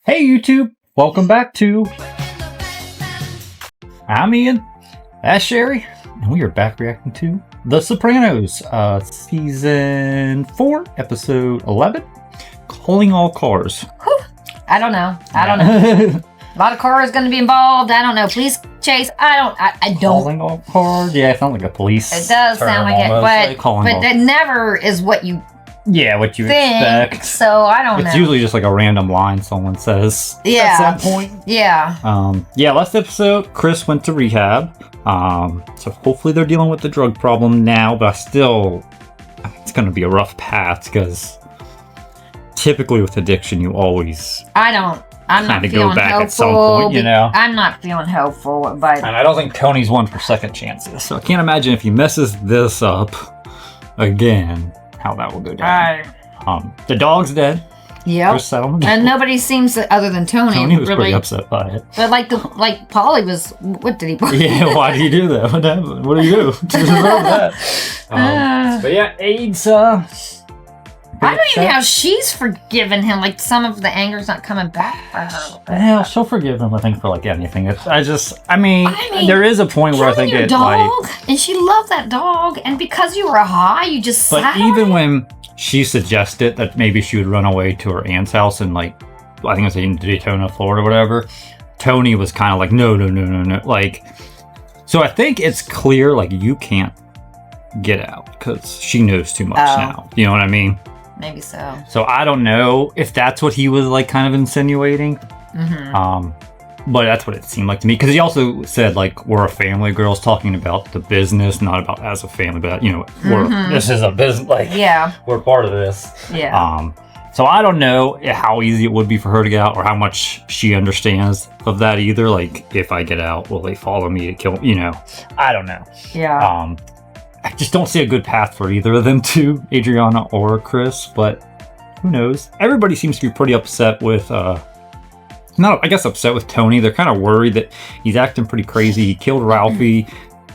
Hey YouTube, welcome back to I'm Ian, that's Sherry, and we are back reacting to The Sopranos, Season 4, Episode 11, Calling All Cars. Whew. I don't know. A lot of cars going to be involved. I don't know. Police chase. I don't. Calling all cars? Yeah, it sounds like a police It does sound like it, but that never is what you what you expect. So I don't know. It's usually just like a random line someone says at some point. Yeah. Last episode, Chris went to rehab. So hopefully they're dealing with the drug problem now, but it's going to be a rough path because typically with addiction, you always I'm not feeling go back hopeful at some point, you know. I'm not feeling hopeful, but and I don't think Tony's one for second chances. So I can't imagine if he messes this up again, how that will go down. The dog's dead. Yep. And nobody seems, other than Tony. Tony was really pretty upset by it. But like Polly was. What did he? Yeah. Why did you do that? What happened? What do you do to deserve that? But yeah, AIDS. I don't even know how she's forgiven him. Like, some of the anger's not coming back for her. Hell, she'll forgive him, I think, for like anything. I mean, there is a point where I think it's dog, and she loved that dog, and because you were high, you just But even when she suggested that maybe she would run away to her aunt's house and, like, I think it was in Daytona, Florida, or whatever, Tony was kind of like, no. Like, so I think it's clear, like, you can't get out because she knows too much now. You know what I mean? Maybe so. So I don't know if that's what he was like kind of insinuating. But that's what it seemed like to me. Because he also said, like, we're a family. Girls talking about the business, not about as a family, but, you know, this is a business. Like, we're part of this. Yeah. So I don't know how easy it would be for her to get out or how much she understands of that either. Like, if I get out, will they follow me to kill, you know? I don't know. Yeah. I just don't see a good path for either of them two, Adriana or Chris, but who knows? Everybody seems to be pretty upset with, upset with Tony. They're kind of worried that he's acting pretty crazy. He killed Ralphie.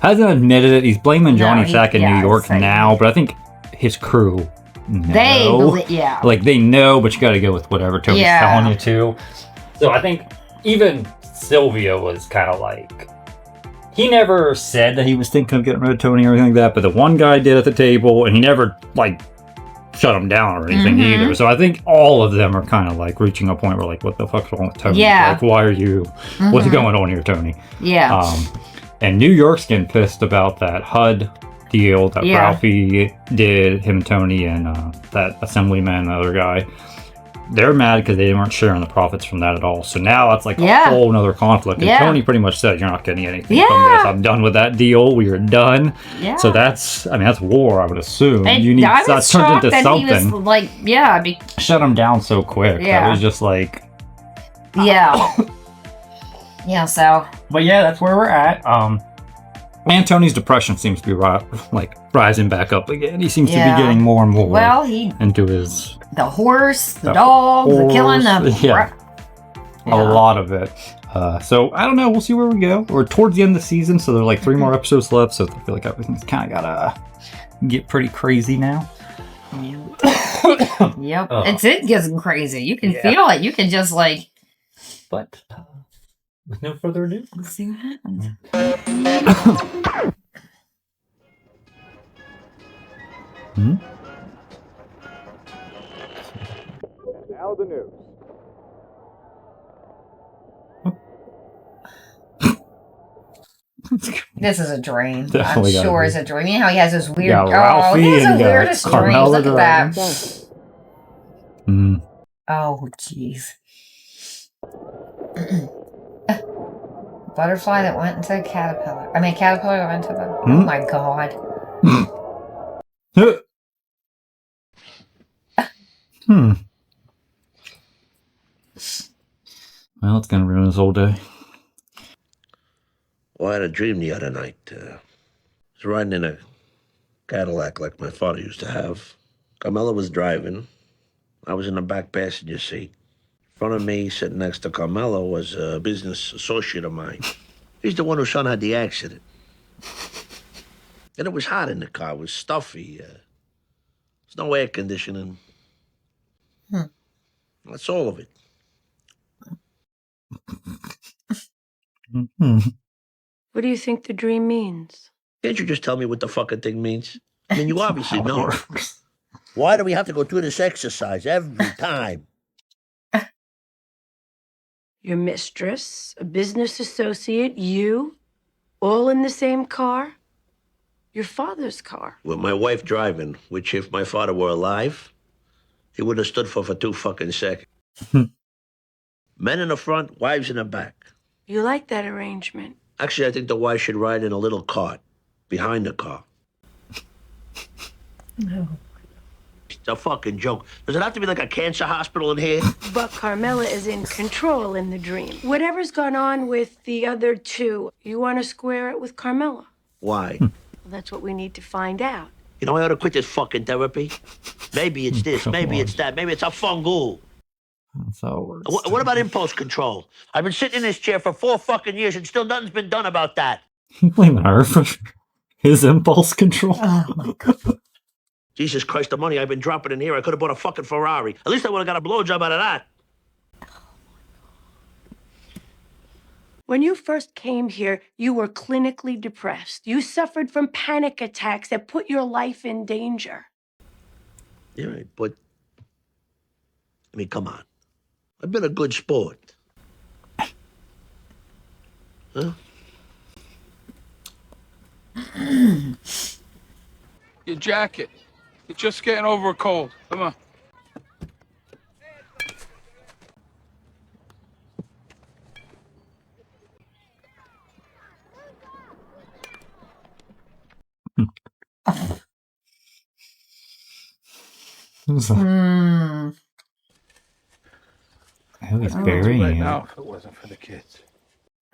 Hasn't admitted it. He's blaming Johnny Sack in New York now, but I think his crew know. They know, but you got to go with whatever Tony's telling you to. So I think even Sylvia was kind of like, he never said that he was thinking of getting rid of Tony or anything like that, but the one guy did at the table, and he never, like, shut him down or anything either. So I think all of them are kind of, like, reaching a point where, like, what the fuck's wrong with Tony? Yeah. Like, why are you... What's going on here, Tony? Yeah. And New York's getting pissed about that HUD deal that Ralphie did, him, Tony, and that assemblyman, the other guy. They're mad because they weren't sharing the profits from that at all. So now it's like a whole nother conflict. And Tony pretty much said, you're not getting anything from this. I'm done with that deal. We are done. Yeah. So that's war, I would assume. You need that turned into something. He was like, shut him down so quick. That was just like... Yeah. Yeah, so... But yeah, that's where we're at. And Tony's depression seems to be rising back up again. He seems to be getting more and more into his... The horse, the dog, the killing, a lot of it. So I don't know. We'll see where we go. We're towards the end of the season, so there's like 3 more episodes left. So I feel like everything's kind of gotta get pretty crazy now. Yep, it's getting crazy. You can feel it. You can just like. But with no further ado, let's see what happens. Now the news. This is a dream. Definitely I'm sure it's a dream. You know how he has this weird... Ralphie, he has the weirdest dreams. Look at that. Oh, jeez. Butterfly that went into a caterpillar. Caterpillar that went into the... Oh, my God. Well, it's gonna ruin his whole day. Well, I had a dream the other night. I was riding in a Cadillac like my father used to have. Carmela was driving. I was in the back passenger seat. In front of me, sitting next to Carmela, was a business associate of mine. He's the one whose son had the accident. And it was hot in the car. It was stuffy. There's no air conditioning. That's all of it. Mhm. What do you think the dream means? Can't you just tell me what the fucking thing means? I mean, you obviously How it know. works. Why do we have to go through this exercise every time? Your mistress, a business associate, you, all in the same car? Your father's car. With my wife driving, which if my father were alive, he would have stood for 2 fucking seconds. Men in the front, wives in the back. You like that arrangement? Actually, I think the wife should ride in a little cart behind the car. No. It's a fucking joke. Does it have to be like a cancer hospital in here? But Carmela is in control in the dream. Whatever's gone on with the other two, you want to square it with Carmela? Why? Well, that's what we need to find out. You know, I ought to quit this fucking therapy. Maybe it's this, Come maybe on. it's that, maybe it's a fungal. That's how it works. What about impulse control? I've been sitting in this chair for 4 fucking years and still nothing's been done about that. You blaming her for his impulse control? Oh my god. Jesus Christ, the money I've been dropping in here, I could have bought a fucking Ferrari. At least I would have got a blowjob out of that. When you first came here, you were clinically depressed. You suffered from panic attacks that put your life in danger. You're right, but I mean, come on. I've been a good sport. Huh? Your jacket. You're just getting over a cold. Come on. Who's that? Hmm. Oh, he's Oh. burying Right it. now, if it wasn't for the kids.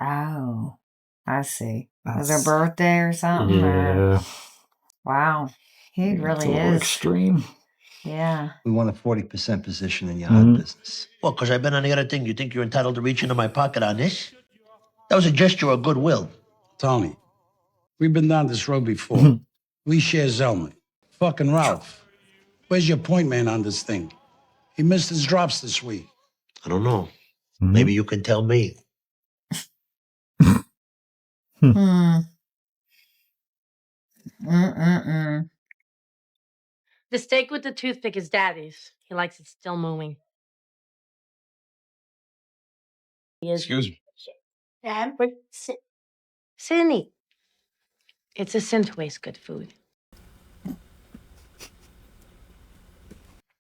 Oh. I see. Was her That's- birthday or something? Or... Yeah. Wow. He It's really a little is. extreme. Yeah. We want a 40% position in your hot business. Well, because I've been on the other thing. You think you're entitled to reach into my pocket on this? That was a gesture of goodwill. Tony, we've been down this road before. We share Zelman. Fucking Ralph. Where's your point man on this thing? He missed his drops this week. I don't know. Mhm. Maybe you can tell me. Hmm. Mm-mm-mm. The steak with the toothpick is Daddy's. He likes it still moving. Excuse me. Dad, Cindy. It's a sin to waste good food.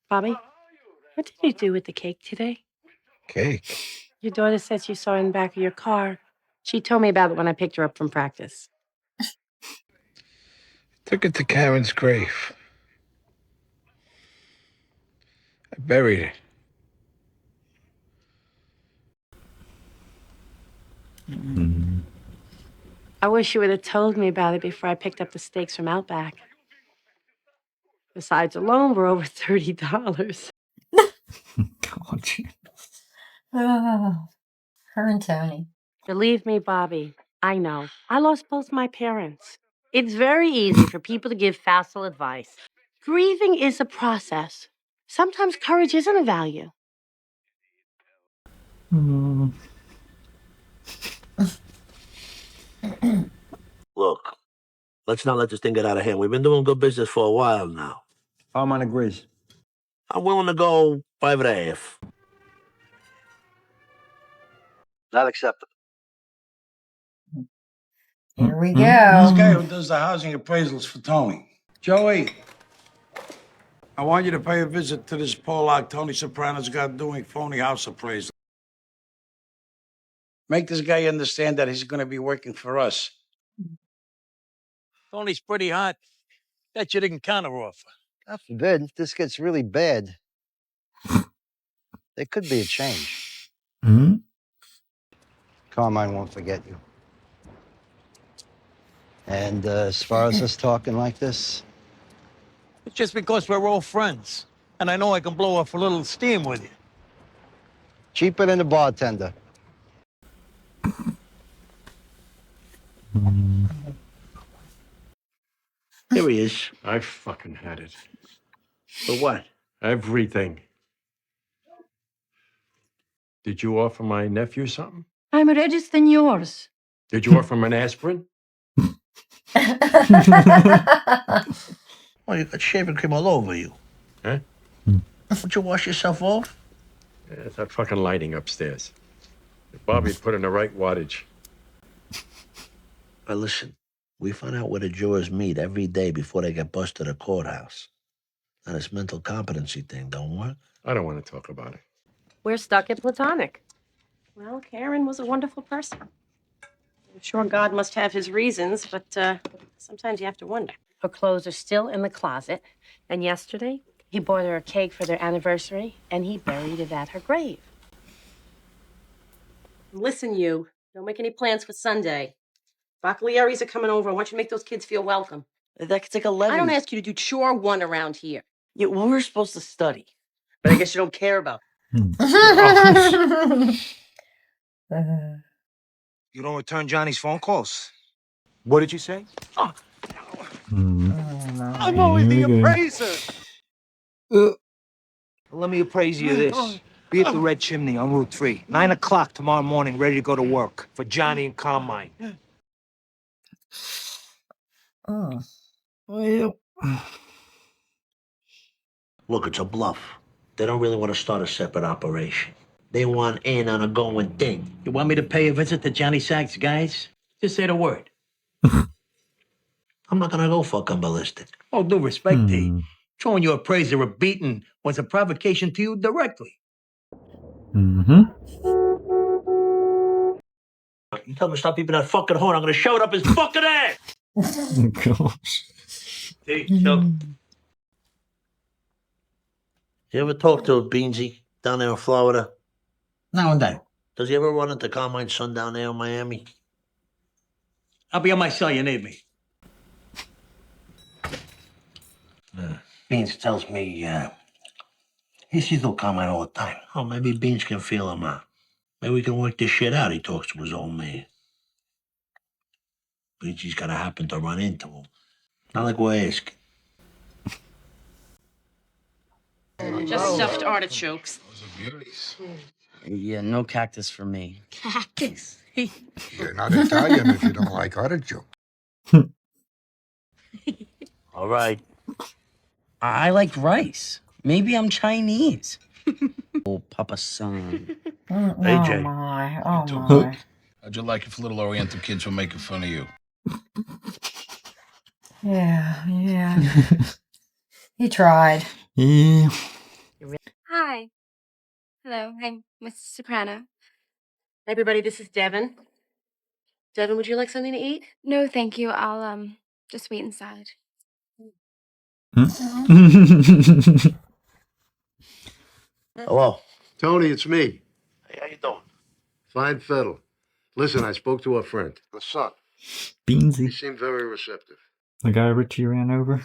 Bobby, what did you do with the cake today? Cake. Your daughter said she saw it in the back of your car. She told me about it when I picked her up from practice. Took it to Karen's grave. I buried it. I wish you would have told me about it before I picked up the steaks from Outback. The sides alone were over $30. God, gee. Oh. Her and Tony. Believe me, Bobby, I know. I lost both my parents. It's very easy for people to give facile advice. Grieving is a process. Sometimes courage isn't a value. Mm. Look, let's not let this thing get out of hand. We've been doing good business for a while now. Carmine agrees. I'm willing to go 5.5. Not acceptable. Here we This guy go. who does the housing appraisals for Tony. Joey, I want you to pay a visit to this Polak Tony Sopranos got doing phony house appraisal. Make this guy understand that he's going to be working for us. Tony's pretty hot. Bet you didn't counteroffer. God forbid, if this gets really bad, there could be a change. Mhm. Carmine won't forget you. And as far as us talking like this, It's just because we're all friends. And I know I can blow off a little steam with you. cheaper than the bartender. Here he is. I fucking had it. For what? Everything. Did you offer my nephew something? I'm Regis than yours. Did you offer him an aspirin? Well, you got shaving cream all over you. Huh? Would you wash yourself off? Yeah, it's that fucking lighting upstairs. If Bobby'd put in the right wattage. But listen, we find out where the jurors meet every day before they get bused to the courthouse. Now, this mental competency thing don't work. I don't want to talk about it. We're stuck at platonic. Well, Karen was a wonderful person. I'm sure God must have his reasons, but sometimes you have to wonder. Her clothes are still in the closet. And yesterday, he bought her a cake for their anniversary, and he buried it at her grave. Listen, you. Don't make any plans for Sunday. Bacaliaris are coming over. I want you to make those kids feel welcome. That's like 11. I don't ask you to do chore one around here. Yeah, well, we're supposed to study. But I guess you don't care about You don't return Johnny's phone calls. What did you say? Oh. I'm only the appraiser. Let me appraise you this. Be at the Red Chimney on Route 3. 9 o'clock tomorrow morning, ready to go to work for Johnny and Carmine. Well. Look, it's a bluff. They don't really want to start a separate operation. They want in on a going thing. You want me to pay a visit to Johnny Sack's guys? Just say the word. I'm not gonna go fucking ballistic. Oh, due respect, T. Throwing your appraiser a beating was a provocation to you directly. Mm-hmm. You tell him to stop beeping that fucking horn, I'm gonna shove it up his fucking ass! Oh, gosh. T, so... You ever talk to Beansy down there in Florida? Now and then. Does he ever run into Carmine's son down there in Miami? I'll be on my cell, you need me. Beans tells me, he sees little Carmine all the time. Oh, maybe Beans can feel him out. Maybe we can work this shit out. He talks to his old man. Beansy's gotta happen to run into him. Not like we're asking. Just stuffed artichokes. Those are beauties. Yeah, no cactus for me. Cactus. You're not Italian if you don't like artichoke. All right. I like rice. Maybe I'm Chinese. Oh, Papa San. AJ. Oh my. Oh too. my. How'd you like if little Oriental kids were making fun of you? Yeah. He tried. Yeah. Hi. Hello, I'm Miss Soprano. Hey, everybody, this is Devin. Devin, would you like something to eat? No, thank you. I'll just wait inside. Hello. Tony, it's me. Hey, how you doing? Fine fiddle. Listen, I spoke to a friend. The son. He Beansy. seemed very receptive. The guy Richie ran over.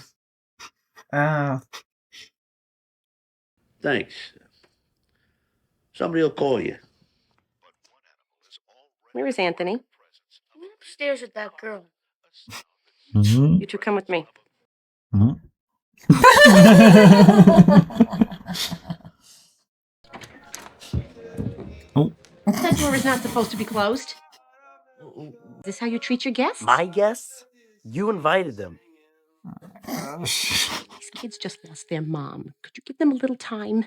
Oh. Thanks. Somebody will call you. Where is Anthony? I'm upstairs with that girl. Mm-hmm. You two come with me. Mm-hmm. Oh. That door is not supposed to be closed. Is this how you treat your guests? My guests? You invited them. These kids just lost their mom. Could you give them a little time?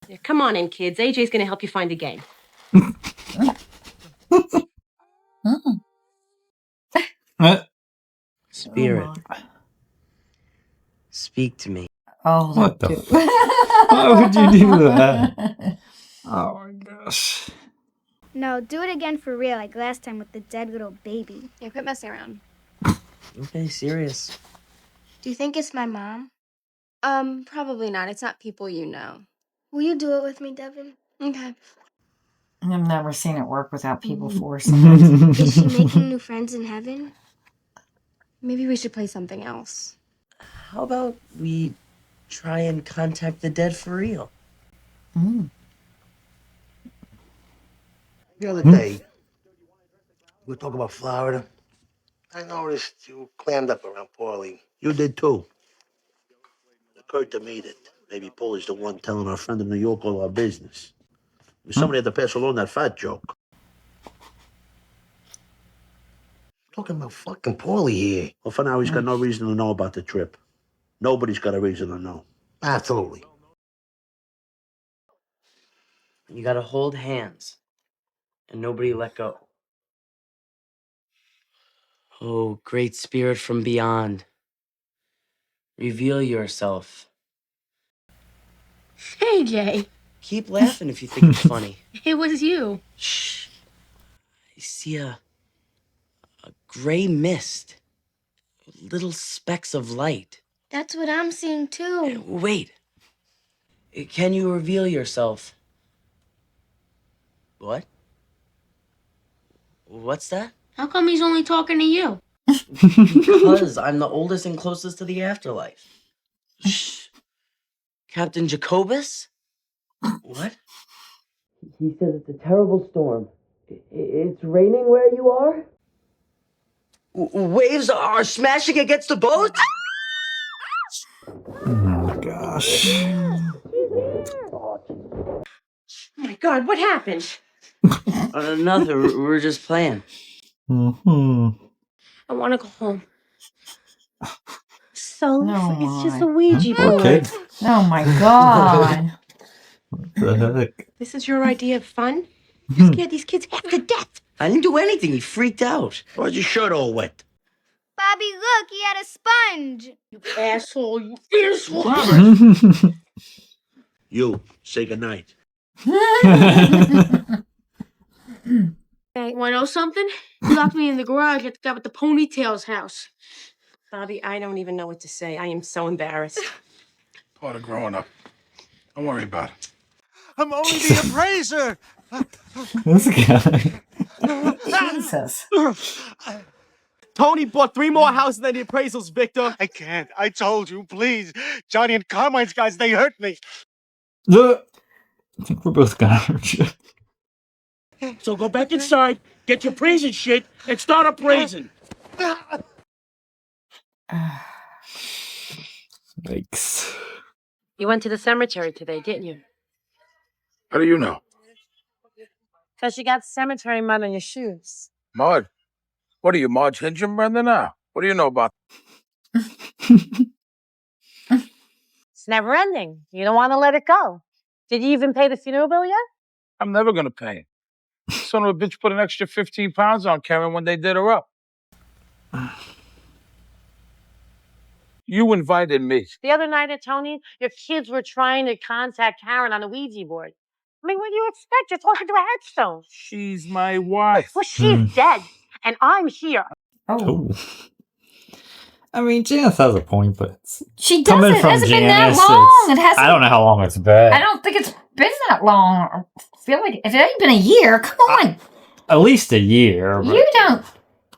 Yeah, come on in, kids. AJ's going to help you find a game. Spirit. Speak to me. Oh, What the why would you do that? Oh my gosh. No, do it again for real, like last time with the dead little baby. Yeah, quit messing around. Okay, serious. Do you think it's my mom? Probably not. It's not people you know. Will you do it with me, Devin? Okay. I've never seen it work without people forcing it. Is she making new friends in heaven? Maybe we should play something else. How about we try and contact the dead for real? The other day, we were talking about Florida. I noticed you clammed up around Paulie. You did too. It occurred to me that Maybe Paulie's the one telling our friend in New York all our business. Somebody had to pass along that fat joke. Talking about fucking Paulie here. Well, for now, he's got no reason to know about the trip. Nobody's got a reason to know. Absolutely. You gotta hold hands, and nobody let go. Oh, great spirit from beyond, reveal yourself. Hey, Jay. Keep laughing if you think it's funny. It was you. Shh. I see a gray mist, little specks of light. That's what I'm seeing too. Wait. Can you reveal yourself? What? What's that? How come he's only talking to you? Because I'm the oldest and closest to the afterlife. Shh. Captain Jacobus? What? He says it's a terrible storm. It's raining where you are? Waves are smashing against the boat? Oh my gosh. Oh my God, what happened? Another. We're just playing. I want to go home. So No, it's just a Ouija board. Okay. Oh my God. What the heck? This is your idea of fun? You scared these kids half to death. I didn't do anything. He freaked out. Why's your shirt all wet? Bobby, look, he had a sponge. You asshole, you asshole. You, say goodnight. Hey, want to know something? He locked me in the garage at the guy with the ponytail's house. Bobby, I don't even know what to say. I am so embarrassed. Part of growing up. Don't worry about it. I'm only the appraiser. This guy. Jesus. Tony bought 3 more houses than the appraisals, Victor. I can't. I told you, please. Johnny and Carmine's guys, they hurt me. I think we're both gonna hurt you. So go back inside, get your praising shit, and start appraising. Yikes. You went to the cemetery today, didn't you? How do you know? Because you got cemetery mud on your shoes. Mud? What are you, Marge Hingenbrender now? What do you know about? It's never ending. You don't want to let it go. Did you even pay the funeral bill yet? I'm never gonna pay him. Son of a bitch put an extra 15 pounds on Karen when they did her up. You invited me. The other night at Tony, your kids were trying to contact Karen on the Ouija board. I mean, what do you expect? You're talking to a headstone. She's my wife. Well, she's dead, and I'm here. Oh. I mean, Janice has a point, but it's She coming doesn't. It from hasn't been Janice, that long. it's- It hasn't. I don't know how long it's been. I don't think it's been that long. I feel like if it ain't been a year, come on. At least a year. But, You don't.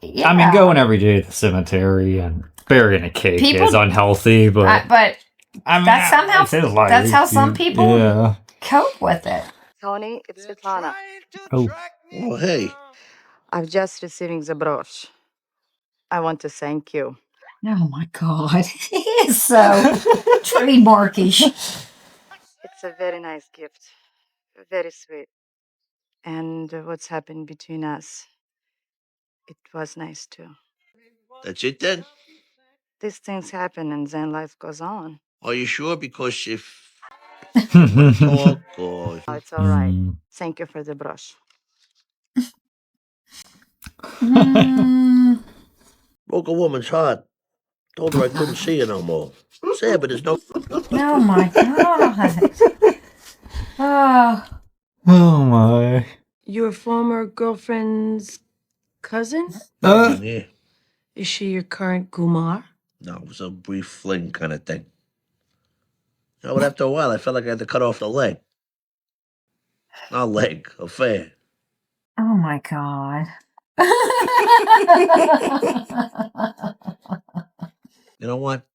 Yeah. I mean, going every day to the cemetery and burying a cake People- is unhealthy, but But I mean, that's somehow it's his life. that's how some people Yeah. cope with it. Tony, it's Svetlana. Oh. Oh, hey. I'm just receiving the brooch. I want to thank you. Oh my God, he is so trademarkish. It's a very nice gift. Very sweet. And what's happened between us, it was nice too. That's it then? These things happen and then life goes on. Are you sure? Because if talk or... Oh, it's all right. Thank you for the brush. Broke a woman's heart. Told her I couldn't see her no more. Sad, but there's no... Oh my God. Oh. Oh my. Your former girlfriend's cousin? Yeah. Is she your current Kumar? No, it was a brief fling kind of thing. You know, but after a while, I felt like I had to cut off the leg. Not leg, affair. Oh my God. You know what?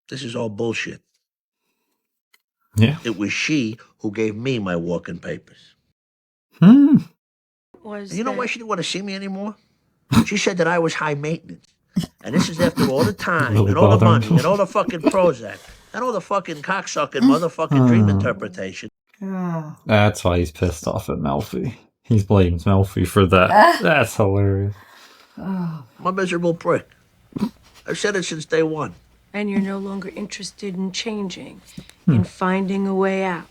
This is all bullshit. Yeah. It was she who gave me my walking papers. Hmm. And you know why she didn't want to see me anymore? She said that I was high maintenance. And this is after all the time Really and all the bothering money you. and all the fucking Prozac. And all the fucking cocksucking motherfucking dream interpretation. That's why he's pissed off at Melfi. He blames Melfi for that. That's hilarious. I'm a miserable prick. I've said it since day one. And you're no longer interested in changing, in finding a way out.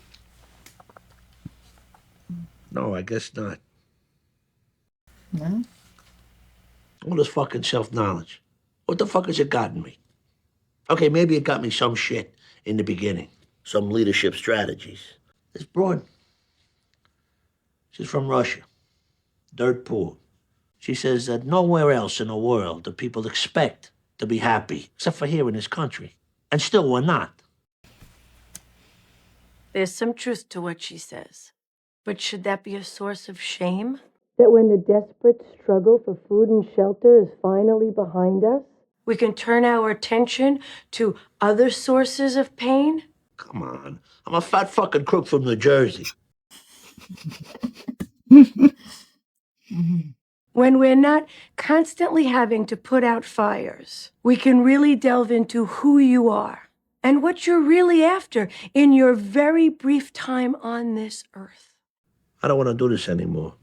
No, I guess not. No? All this fucking self-knowledge. What the fuck has it gotten me? Okay, maybe it got me some shit in the beginning. Some leadership strategies. This broad, she's from Russia. Dirt poor. She says that nowhere else in the world do people expect to be happy, except for here in this country. And still we're not. There's some truth to what she says. But should that be a source of shame? That when the desperate struggle for food and shelter is finally behind us, we can turn our attention to other sources of pain? Come on. I'm a fat fucking crook from New Jersey. When we're not constantly having to put out fires, we can really delve into who you are and what you're really after in your very brief time on this earth. I don't want to do this anymore.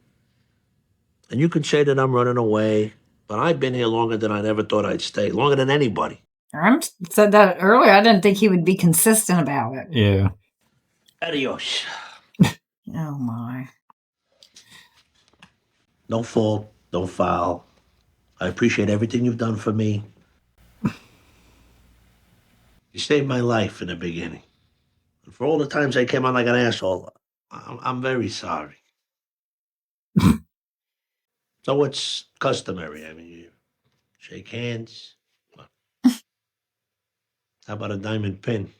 And you can say that I'm running away, but I've been here longer than I ever thought I'd stay. Longer than anybody. I said that earlier. I didn't think he would be consistent about it. Yeah. Adios. Oh, my. No fault, no foul. I appreciate everything you've done for me. You saved my life in the beginning. And for all the times I came out like an asshole, I'm very sorry. So what's customary? I mean, you shake hands. How about a diamond pin?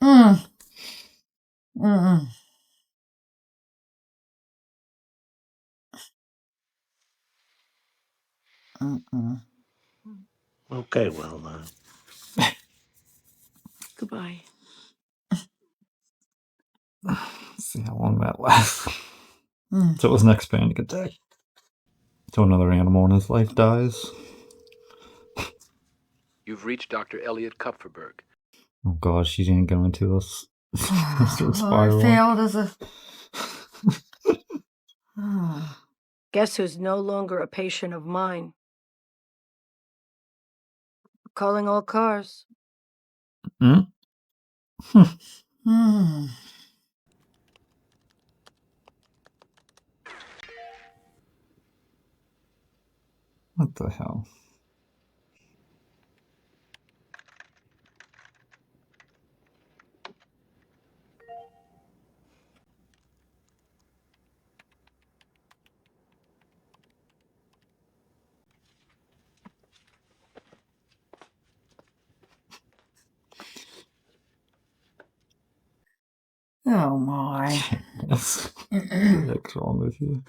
Mm. Mm-mm. Mm-mm. Okay, well, Goodbye. Let's see how long that lasts. So it was next panic attack. So another animal in his life dies. You've reached Dr. Elliot Kupferberg. Oh god, she didn't go into us. I failed as a... Guess who's no longer a patient of mine? Calling all cars. Hmm? What the hell? Oh, my. Yes. What the heck's wrong with you?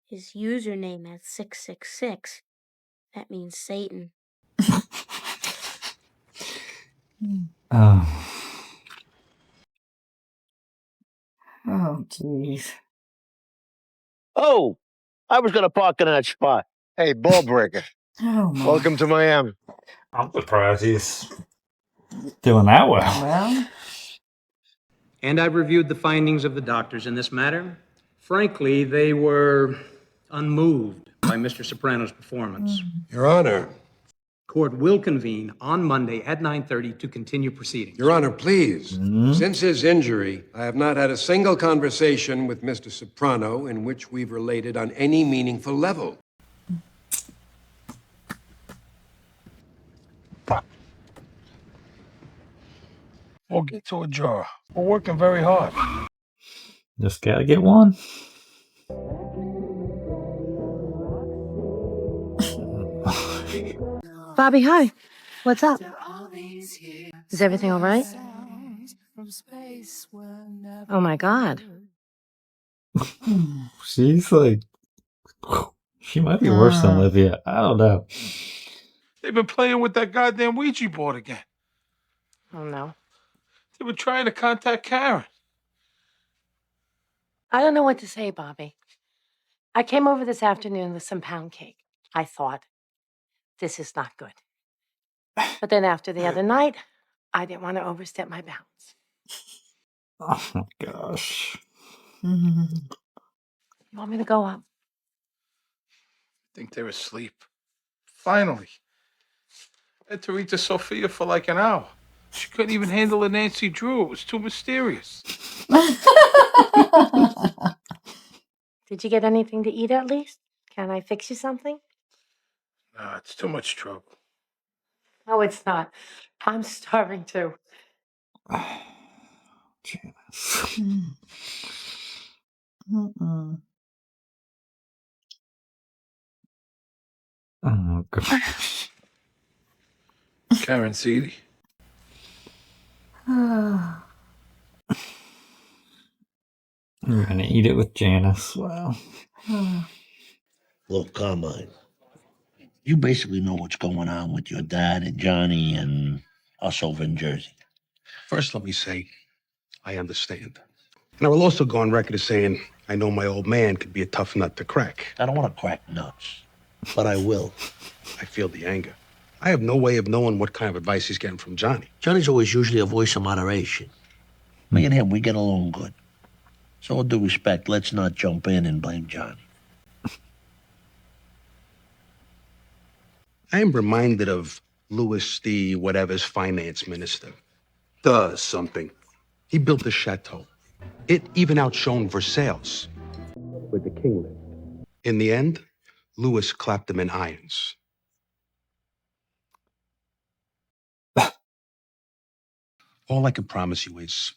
His username has 666. That means Satan. Oh. Oh, jeez. Oh, I was going to park in that spot. Hey, ball breaker. Oh, my. Welcome to Miami. I'm surprised he's doing that well. Well... And I've reviewed the findings of the doctors in this matter. Frankly, they were unmoved by Mr. Soprano's performance. Your Honor. Court will convene on Monday at 9:30 to continue proceedings. Your Honor, please. Since his injury, I have not had a single conversation with Mr. Soprano in which we've related on any meaningful level. We'll get to a draw. We're working very hard. Just gotta get one. Bobby, hi. What's up? Is everything all right? Oh my God. She's like... She might be worse than Olivia. I don't know. They've been playing with that goddamn Ouija board again. Oh no. They were trying to contact Karen. I don't know what to say, Bobby. I came over this afternoon with some pound cake. I thought, this is not good. But then after the other night, I didn't want to overstep my bounds. Oh my gosh. You want me to go up? I think they're asleep. Finally. I had to read to Sophia for like an hour. She couldn't even handle a Nancy Drew. It was too mysterious. Did you get anything to eat at least? Can I fix you something? No, it's too much trouble. No, it's not. I'm starving too. Janice. Oh gosh. Karen Seedy. You're gonna eat it with Janice. Wow. Look, Carmine, you basically know what's going on with your dad and Johnny and us over in Jersey. First, let me say, I understand. And I will also go on record as saying I know my old man could be a tough nut to crack. I don't want to crack nuts, but I will. I feel the anger. I have no way of knowing what kind of advice he's getting from Johnny. Johnny's always usually a voice of moderation. Me and him, we get along good. So with due respect, let's not jump in and blame Johnny. I am reminded of Louis the whatever's finance minister. Does something. He built the chateau. It even outshone Versailles. With the king lived. In the end, Louis clapped him in irons. All I can promise you is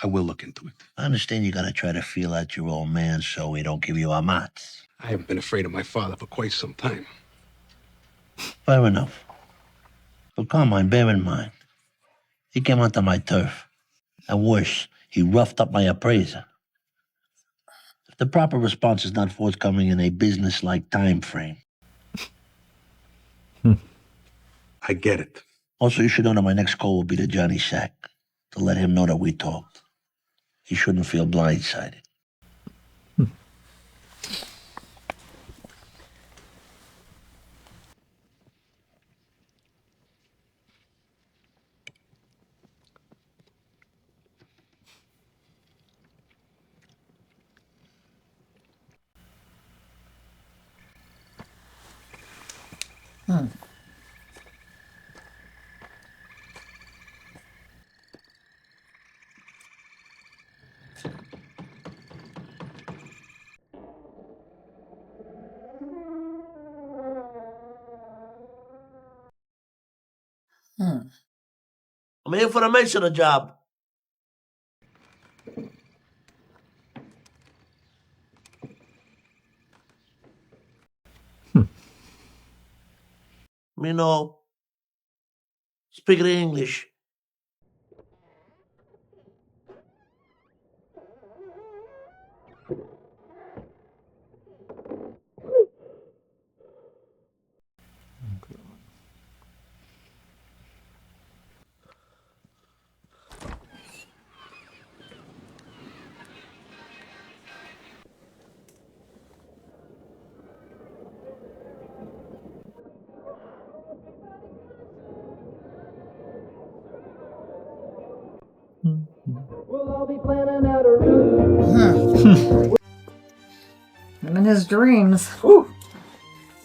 I will look into it. I understand you gotta try to feel out your old man so he don't give you a mats. I haven't been afraid of my father for quite some time. Fair enough. But Carmine, bear in mind, he came onto my turf. And worse, he roughed up my appraiser. If the proper response is not forthcoming in a business-like time frame. I get it. Also, you should know that my next call will be to Johnny Sack to let him know that we talked. He shouldn't feel blindsided. I'm here for the Mason job. Me no. Speak English. We'll all be planning out a route. Him in his dreams. Whew.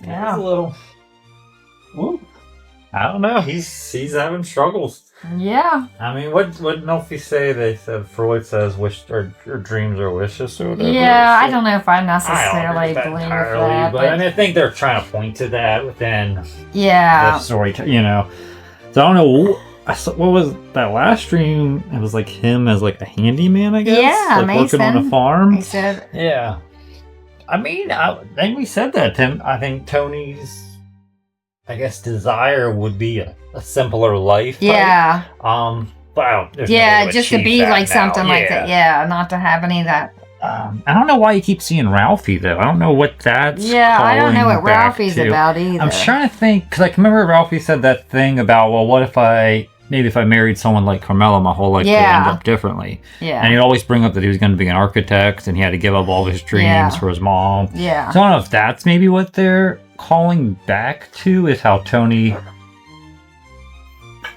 Yeah. He's a little. Woo. I don't know. He's having struggles. Yeah. I mean, what Melfi say? They said Freud says wish or dreams are wishes or whatever. Yeah, so, I don't know if I necessarily I don't agree with believe entirely, that. but I mean, I think they're trying to point to that within yeah, the story. You know, so I don't know. What was that last dream? It was like him as like a handyman, I guess. Yeah, like Mason. working on a farm. He said, Yeah. I mean, I think we said that, Tim. I think Tony's, I guess, desire would be a simpler life. yeah, Wow. yeah, just to be like something like that. Yeah, not to have any of that. I don't know why you keep seeing Ralphie though. I don't know what that's. Yeah, I don't know what calling back Ralphie's to. about either. I'm trying to think because I can remember Ralphie said that thing about, well, what if I married someone like Carmela, my whole life would end up differently. Yeah. And he'd always bring up that he was going to be an architect and he had to give up all of his dreams for his mom. Yeah. So I don't know if that's maybe what they're calling back to, is how Tony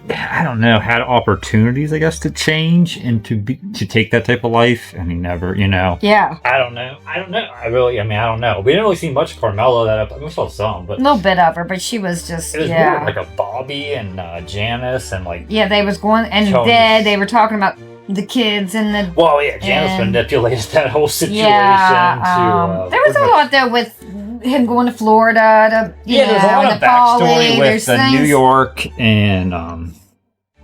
I don't know, had opportunities, I guess, to change and to take that type of life, and he never, Yeah. I don't know. I don't know. We didn't really see much of Carmela that up. I mean, we saw some, but A little bit of her, but she was just, it was yeah. more like a Bobby and Janice and like. Yeah, they was going, and Tony's- they were talking about the kids and the. Well, yeah, Janice manipulated that whole situation. Yeah, there was a lot though with him going to Florida to, there's a lot and of the backstory Polly, with the things. New York and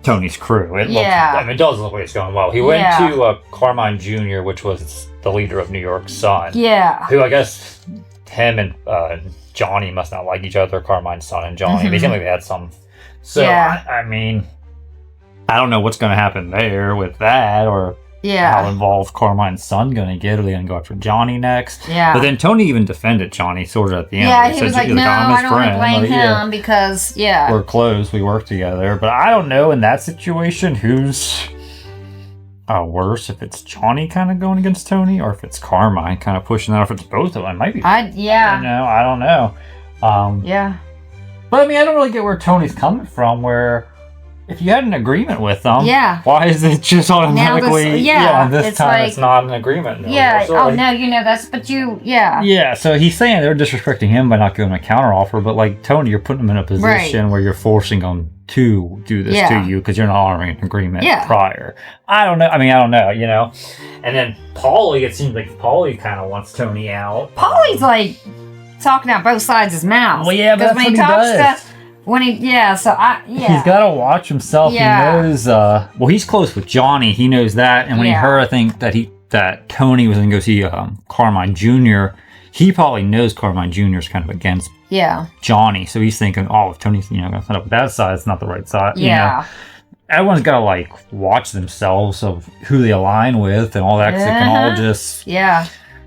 Tony's crew. It does look like it's going well. He went to Carmine Jr., which was the leader of New York's son. Yeah. Who I guess him and Johnny must not like each other, Carmine's son and Johnny. They seem like they had some. So, I mean, I don't know what's going to happen there with that, or how involved Carmine's son going to get. Are they going to go after Johnny next? Yeah. But then Tony even defended Johnny sort of at the end. Yeah, he was like, no, I don't want to blame him because, we're close, we work together. But I don't know in that situation who's worse, if it's Johnny kind of going against Tony, or if it's Carmine kind of pushing that, or if it's both of them. It might be. I don't know. Yeah. But I mean, I don't really get where Tony's coming from, where if you had an agreement with them, why is it just automatically, this time like, it's not an agreement? No, Yeah, so he's saying they're disrespecting him by not giving him a counteroffer, but like, Tony, you're putting him in a position where you're forcing him to do this to you because you're not honoring an agreement prior. I don't know, And then Paulie, it seems like Paulie kind of wants Tony out. Paulie's like talking out both sides of his mouth. Well, yeah, but that's when what he does. He's got to watch himself. Yeah. He knows, he's close with Johnny. He knows that. And when he heard, I think, that Tony was going to go see Carmine Jr., he probably knows Carmine Jr. is kind of against Johnny. So he's thinking, if Tony's, going to set up with that side, it's not the right side. Yeah. Everyone's got to, watch themselves of who they align with and all that, because it can all just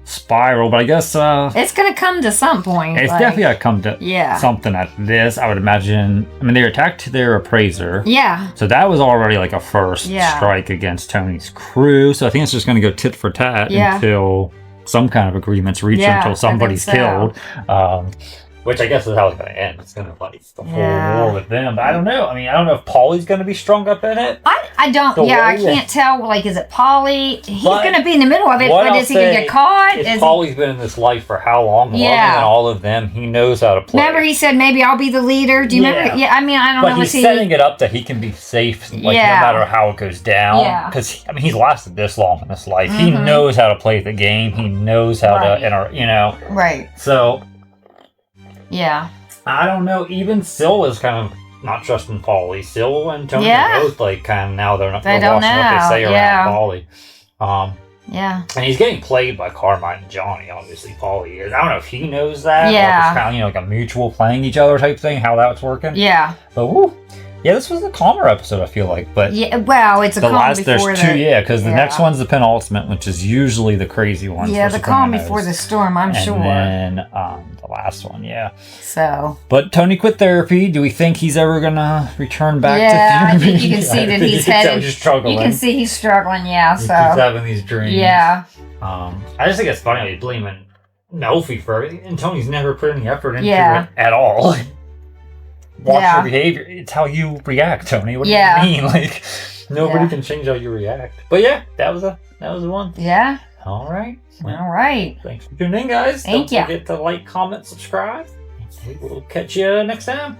spiral. But I guess it's gonna come to some point. It's definitely gotta come to something at this, I would imagine. I mean, they attacked their appraiser, so that was already like a first strike against Tony's crew. So I think it's just gonna go tit for tat until some kind of agreement's reached, until somebody's killed, which I guess is how it's going to end. It's going to fight the whole war with them. But I don't know. I mean, I don't know if Paulie's going to be strung up in it. I don't. I can't tell. Like, is it Paulie? He's going to be in the middle of it, but is he going to get caught? Paulie's been in this life for how long? Longer than all of them. He knows how to play. Remember, he said maybe I'll be the leader. Do you remember? Yeah. I mean, I don't know. But he's setting it up that he can be safe, no matter how it goes down. Yeah. Because he's lasted this long in this life. He knows how to play the game. He knows how to, Right. So. Yeah. I don't know. Even Syl is kind of not trusting Paulie. Syl and Tony are both kind of now they're watching what they say around Paulie. And he's getting played by Carmine and Johnny. Obviously, Paulie is. I don't know if he knows that. Yeah. Or if it's kind of like a mutual playing each other type thing. How that's working. Yeah. But woo. Yeah, this was a calmer episode, I feel like. But well, it's a calm before because the next one's the penultimate, which is usually the crazy one. Yeah, the calm before the storm, I'm sure. And then the last one, So. But Tony quit therapy. Do we think he's ever gonna return back to therapy? I think you can see that he's headed. Struggling. You can see he's struggling. Yeah. So. He keeps having these dreams. Yeah. I just think it's funny how he's blaming Melfi for everything, and Tony's never put any effort into it at all. Watch your behavior. It's how you react, Tony. What do you mean? Like, nobody can change how you react. But yeah, that was the one. Yeah. All right. All right. Thanks for tuning in, guys. Thank you. Don't forget to like, comment, subscribe. We will catch you next time.